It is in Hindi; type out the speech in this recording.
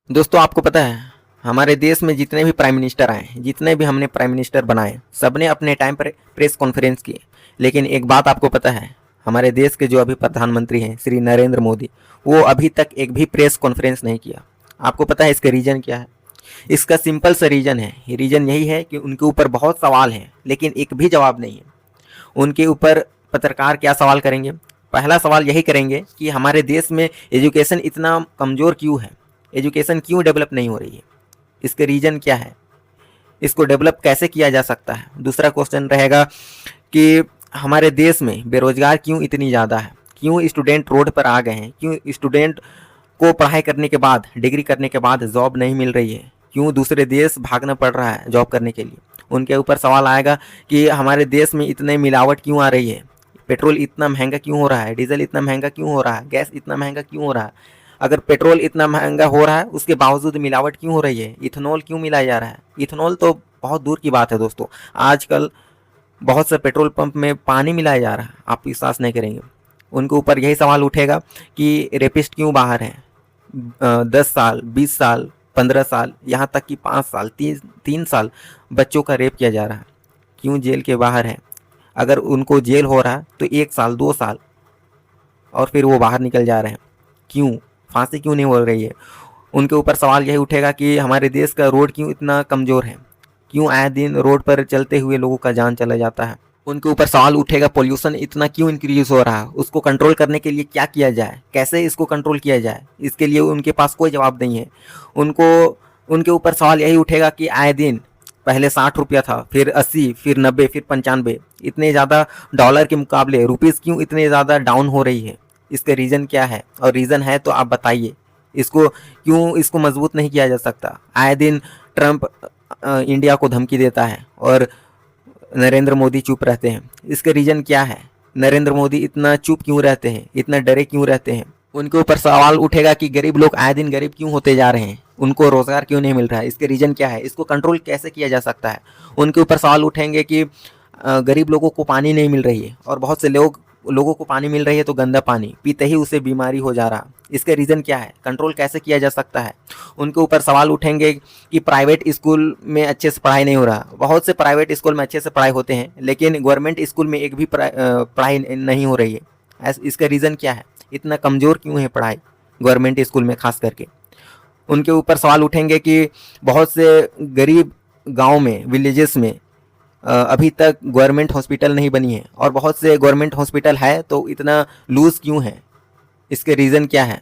दोस्तों आपको पता है हमारे देश में जितने भी प्राइम मिनिस्टर आए, जितने भी हमने प्राइम मिनिस्टर बनाए, सबने अपने टाइम पर प्रेस कॉन्फ्रेंस की। लेकिन एक बात आपको पता है, हमारे देश के जो अभी प्रधानमंत्री हैं श्री नरेंद्र मोदी, वो अभी तक एक भी प्रेस कॉन्फ्रेंस नहीं किया। आपको पता है इसका रीज़न क्या है? इसका सिंपल सा रीज़न है, रीज़न यही है कि उनके ऊपर बहुत सवाल हैं लेकिन एक भी जवाब नहीं है। उनके ऊपर पत्रकार क्या सवाल करेंगे? पहला सवाल यही करेंगे कि हमारे देश में एजुकेशन इतना कमज़ोर क्यों है, एजुकेशन क्यों डेवलप नहीं हो रही है, इसके रीज़न क्या है, इसको डेवलप कैसे किया जा सकता है। दूसरा क्वेश्चन रहेगा कि हमारे देश में बेरोजगार क्यों इतनी ज़्यादा है, क्यों स्टूडेंट रोड पर आ गए हैं, क्यों स्टूडेंट को पढ़ाई करने के बाद, डिग्री करने के बाद जॉब नहीं मिल रही है, क्यों दूसरे देश भागना पड़ रहा है जॉब करने के लिए। उनके ऊपर सवाल आएगा कि हमारे देश में इतने मिलावट क्यों आ रही है, पेट्रोल इतना महंगा क्यों हो रहा है, डीजल इतना महंगा क्यों हो रहा है, गैस इतना महंगा क्यों हो रहा है। अगर पेट्रोल इतना महंगा हो रहा है उसके बावजूद मिलावट क्यों हो रही है, इथेनॉल क्यों मिलाया जा रहा है। इथेनॉल तो बहुत दूर की बात है दोस्तों, आजकल बहुत से पेट्रोल पंप में पानी मिलाया जा रहा है, आप विश्वास नहीं करेंगे। उनके ऊपर यही सवाल उठेगा कि रेपिस्ट क्यों बाहर हैं, 10 साल, 20 साल, 15 साल, यहाँ तक कि 5 साल, 3 साल बच्चों का रेप किया जा रहा है, क्यों जेल के बाहर हैं। अगर उनको जेल हो रहा है तो 1 साल 2 साल और फिर वो बाहर निकल जा रहे हैं, क्यों फांसी क्यों नहीं हो रही है। उनके ऊपर सवाल यही उठेगा कि हमारे देश का रोड क्यों इतना कमज़ोर है, क्यों आए दिन रोड पर चलते हुए लोगों का जान चला जाता है। उनके ऊपर सवाल उठेगा पोल्यूशन इतना क्यों इंक्रीज हो रहा है, उसको कंट्रोल करने के लिए क्या किया जाए, कैसे इसको कंट्रोल किया जाए, इसके लिए उनके पास कोई जवाब नहीं है। उनको उनके ऊपर सवाल यही उठेगा कि आए दिन पहले 60 रुपया था, फिर 80, फिर 90, फिर 95, इतने ज़्यादा डॉलर के मुकाबले रुपीज़ क्यों इतने ज़्यादा डाउन हो रही है, इसका रीज़न क्या है, और रीज़न है तो आप बताइए। इसको क्यों इसको मजबूत नहीं किया जा सकता। आए दिन ट्रंप इंडिया को धमकी देता है और नरेंद्र मोदी चुप रहते हैं, इसका रीज़न क्या है। नरेंद्र मोदी इतना चुप क्यों रहते हैं, इतना डरे क्यों रहते हैं। उनके ऊपर सवाल उठेगा कि गरीब लोग आए दिन गरीब क्यों होते जा रहे हैं, उनको रोज़गार क्यों नहीं मिल रहा है, इसके रीज़न क्या है, इसको कंट्रोल कैसे किया जा सकता है। उनके ऊपर सवाल उठेंगे कि गरीब लोगों को पानी नहीं मिल रही है और बहुत से लोगों को पानी मिल रही है तो गंदा पानी पीते ही उसे बीमारी हो जा रहा, इसका रीज़न क्या है, कंट्रोल कैसे किया जा सकता है। उनके ऊपर सवाल उठेंगे कि प्राइवेट स्कूल में अच्छे से पढ़ाई नहीं हो रहा। बहुत से प्राइवेट स्कूल में अच्छे से पढ़ाई होते हैं लेकिन गवर्नमेंट स्कूल में एक भी पढ़ाई नहीं हो रही है। इसका रीज़न क्या है, इतना कमज़ोर क्यों है पढ़ाई गवर्नमेंट स्कूल में खास करके। उनके ऊपर सवाल उठेंगे कि बहुत से गरीब गांव में, विलेजेस में अभी तक गवर्नमेंट हॉस्पिटल नहीं बनी है और बहुत से गवर्नमेंट हॉस्पिटल है तो इतना लूज़ क्यों है, इसके रीज़न क्या है।